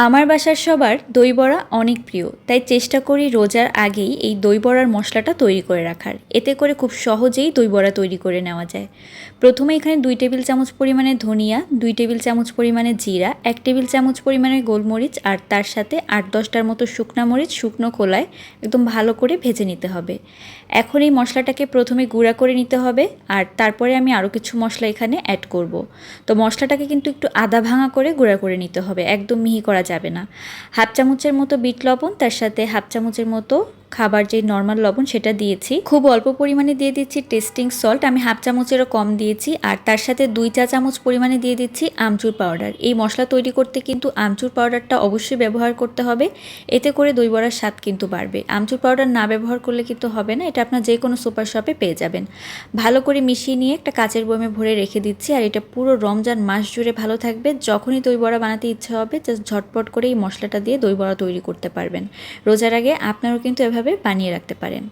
আমার বাসার সবার দই বড়া অনেক প্রিয়, তাই চেষ্টা করি রোজার আগেই এই দই বড়ার মশলাটা তৈরি করে রাখার। এতে করে খুব সহজেই দই বড়া তৈরি করে নেওয়া যায়। প্রথমে এখানে 2 টেবিল চামচ পরিমাণে ধনিয়া, 2 টেবিল চামচ পরিমাণে জিরা, 1 টেবিল চামচ পরিমাণে গোলমরিচ আর তার সাথে 8-10টার মতো শুকনা মরিচ শুকনো খোলায় একদম ভালো করে ভেজে নিতে হবে। এখন এই মশলাটাকে প্রথমে গুঁড়া করে নিতে হবে, আর তারপরে আমি আরও কিছু মশলা এখানে অ্যাড করব। তো মশলাটাকে কিন্তু একটু আধা ভাঙা করে গুঁড়া করে নিতে হবে, একদম মিহি করা যাবে না। হাফ চামচের মতো বিট লবণ, তার সাথে হাফ চামচের মতো খাবার যে নর্মাল লবণ সেটা দিয়েছি। খুব অল্প পরিমাণে দিয়ে দিচ্ছি টেস্টিং সল্ট, আমি হাফ চামচেরও কম দিয়েছি। আর তার সাথে 2 চা চামচ পরিমাণে দিয়ে দিচ্ছি আমচুর পাউডার। এই মশলা তৈরি করতে কিন্তু আমচুর পাউডারটা অবশ্যই ব্যবহার করতে হবে, এতে করে দই বড়ার স্বাদ কিন্তু বাড়বে। আমচুর পাউডার না ব্যবহার করলে কিন্তু হবে না, এটা আপনার যে কোনো সুপার শপে পেয়ে যাবেন। ভালো করে মিশিয়ে নিয়ে একটা কাচের বয়মে ভরে রেখে দিচ্ছি। আর এটা পুরো রমজান মাস জুড়ে ভালো থাকবে। যখনই দই বড়া বানাতে ইচ্ছা হবে জাস্ট ঝটপট করে এই মশলাটা দিয়ে দই বড়া তৈরি করতে পারবেন। রোজার আগে আপনারাও কিন্তু এভাবে বানিয়ে রাখতে পারেন।